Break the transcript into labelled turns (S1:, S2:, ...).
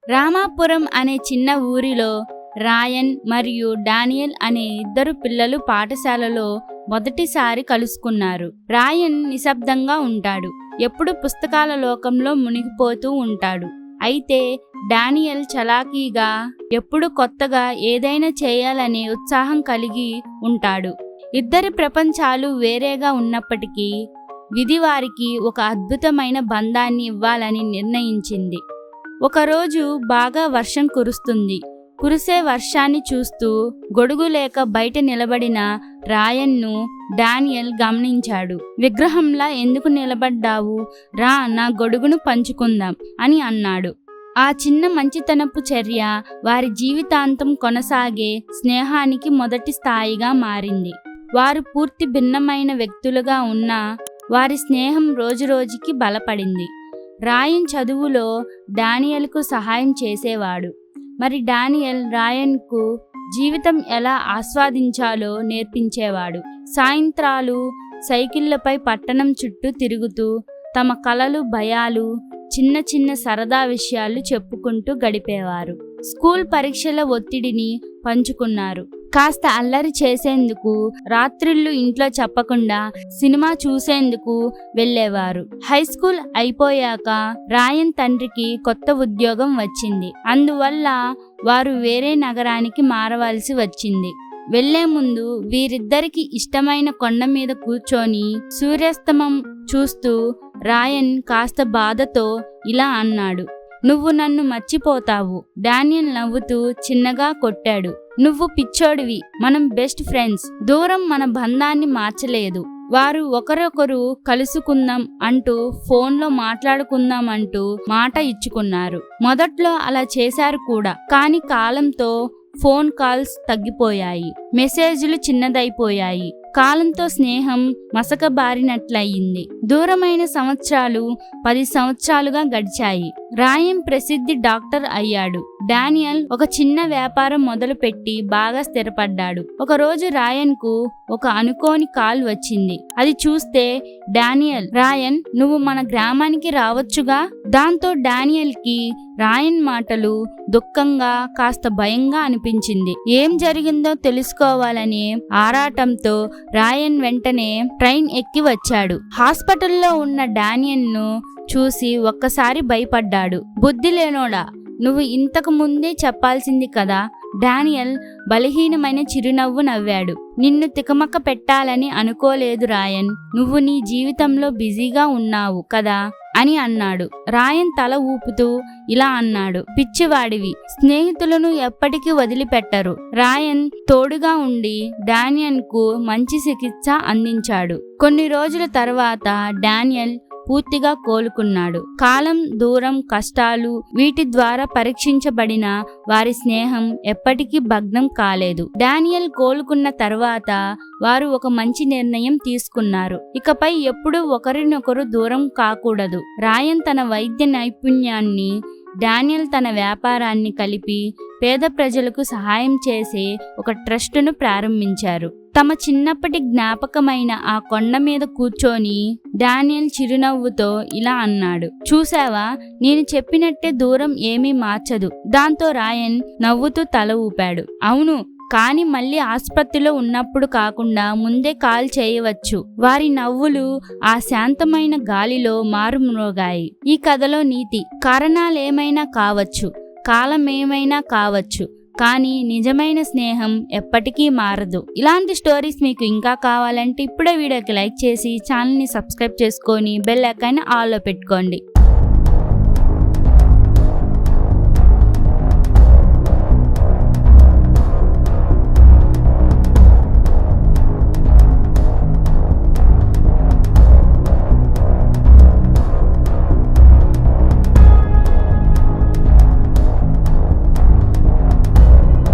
S1: రామాపురం అనే చిన్న ఊరిలో రాయన్ మరియు డానియల్ అనే ఇద్దరు పిల్లలు పాఠశాలలో మొదటిసారి కలుసుకున్నారు. రాయన్ నిశ్శబ్దంగా ఉంటాడు, ఎప్పుడు పుస్తకాల లోకంలో మునిగిపోతూ ఉంటాడు. అయితే డానియల్ చలాకీగా, ఎప్పుడు కొత్తగా ఏదైనా చేయాలనే ఉత్సాహం కలిగి ఉంటాడు. ఇద్దరి ప్రపంచాలు వేరేగా ఉన్నప్పటికీ విధి వారికి ఒక అద్భుతమైన బంధాన్ని ఇవ్వాలని నిర్ణయించింది. ఒకరోజు బాగా వర్షం కురుస్తుంది. కురిసే వర్షాన్ని చూస్తూ గొడుగు లేక బయట నిలబడిన రాయన్ను డానియల్ గమనించాడు. విగ్రహంలా ఎందుకు నిలబడ్డావు? రా, నా గొడుగును పంచుకుందాం అని అన్నాడు. ఆ చిన్న మంచితనపు చర్య వారి జీవితాంతం కొనసాగే స్నేహానికి మొదటి స్థాయిగా మారింది. వారు పూర్తి భిన్నమైన వ్యక్తులుగా ఉన్నా వారి స్నేహం రోజురోజుకి బలపడింది. రాయన్ చదువులో డానియల్కు సహాయం చేసేవాడు. మరి డానియల్ రాయన్కు జీవితం ఎలా ఆస్వాదించాలో నేర్పించేవాడు. సాయంత్రాలు సైకిళ్లపై పట్టణం చుట్టూ తిరుగుతూ తమ కలలు, భయాలు, చిన్న చిన్న సరదా విషయాలు చెప్పుకుంటూ గడిపేవారు. స్కూల్ పరీక్షల ఒత్తిడిని పంచుకున్నారు. కాస్త అల్లరి చేసేందుకు రాత్రిళ్ళు ఇంట్లో చెప్పకుండా సినిమా చూసేందుకు వెళ్ళేవారు. హై స్కూల్ అయిపోయాక రాయన్ తండ్రికి కొత్త ఉద్యోగం వచ్చింది. అందువల్ల వారు వేరే నగరానికి మారవలసి వచ్చింది. వెళ్లే ముందు వీరిద్దరికి ఇష్టమైన కొండ మీద కూర్చొని సూర్యాస్తమం చూస్తూ రాయన్ కాస్త బాధతో ఇలా అన్నాడు, నువ్వు నన్ను మర్చిపోతావు. డానియల్ నవ్వుతూ చిన్నగా కొట్టాడు. నువ్వు పిచ్చోడివి, మనం బెస్ట్ ఫ్రెండ్స్. దూరం మన బంధాన్ని మార్చలేదు. వారు ఒకరొకరు కలుసుకుందాం అంటూ ఫోన్లో మాట్లాడుకుందాం అంటూ మాట ఇచ్చుకున్నారు. మొదట్లో అలా చేశారు కూడా. కానీ కాలంతో ఫోన్ కాల్స్ తగ్గిపోయాయి, మెసేజ్లు చిన్నదైపోయాయి. కాలంతో స్నేహం మసకబారినట్లయింది. దూరమైన సంవత్సరాలు 10 సంవత్సరాలుగా గడిచాయి. రాయన్ ప్రసిద్ధి డాక్టర్ అయ్యాడు. డానియల్ ఒక చిన్న వ్యాపారం మొదలుపెట్టి బాగా స్థిరపడ్డాడు. ఒకరోజు రాయన్కు ఒక అనుకోని కాల్ వచ్చింది. అది చూస్తే డానియల్, రాయన్, నువ్వు మన గ్రామానికి రావచ్చుగా? దాంతో డానియల్కి రాయన్ మాటలు దుఃఖంగా, కాస్త భయంగా అనిపించింది. ఏం జరిగిందో తెలుసుకోవాలనే ఆరాటంతో రాయన్ వెంటనే ట్రైన్ ఎక్కి వచ్చాడు. హాస్పిటల్లో ఉన్న డానియల్ను చూసి ఒక్కసారి భయపడ్డాడు. బుద్ధి లేనోడా, నువ్వు ఇంతకు ముందే చెప్పాల్సింది కదా. డానియల్ బలహీనమైన చిరునవ్వు నవ్వాడు. నిన్ను తికమక పెట్టాలని అనుకోలేదు రాయన్. నువ్వు నీ జీవితంలో బిజీగా ఉన్నావు కదా అని అన్నాడు. రాయన్ తల ఊపుతూ ఇలా అన్నాడు, పిచ్చివాడివి, స్నేహితులను ఎప్పటికీ వదిలిపెట్టరు. రాయన్ తోడుగా ఉండి డానియల్కు మంచి చికిత్స అందించాడు. కొన్ని రోజుల తర్వాత డానియల్ పూర్తిగా కోలుకున్నాడు. కాలం, దూరం, కష్టాలు, వీటి ద్వారా పరీక్షించబడిన వారి స్నేహం ఎప్పటికీ భగ్నం కాలేదు. డానియల్ కోలుకున్న తర్వాత వారు ఒక మంచి నిర్ణయం తీసుకున్నారు. ఇకపై ఎప్పుడూ ఒకరినొకరు దూరం కాకూడదు. రాయన్ తన వైద్య నైపుణ్యాన్ని, డానియల్ తన వ్యాపారాన్ని కలిపి పేద ప్రజలకు సహాయం చేసే ఒక ట్రస్టును ప్రారంభించారు. తమ చిన్నప్పటి జ్ఞాపకమైన ఆ కొండ మీద కూర్చొని డానియల్ చిరునవ్వుతో ఇలా అన్నాడు, చూసావా, నేను చెప్పినట్టే దూరం ఏమీ మార్చదు. దాంతో రాయన్ నవ్వుతూ తల ఊపాడు. అవును, కానీ మళ్ళీ ఆసుపత్రిలో ఉన్నప్పుడు కాకుండా ముందే కాల్ చేయవచ్చు. వారి నవ్వులు ఆ శాంతమైన గాలిలో మారుమ్రోగాయి. ఈ కథలో నీతి, కారణాలేమైనా కావచ్చు, కాలమేమైనా కావచ్చు, కానీ నిజమైన స్నేహం ఎప్పటికీ మారదు. ఇలాంటి స్టోరీస్ మీకు ఇంకా కావాలంటే ఇప్పుడే వీడియోకి లైక్ చేసి ఛానల్ని సబ్స్క్రైబ్ చేసుకొని బెల్ ఐకాన్ ఆల్లో పెట్టుకోండి.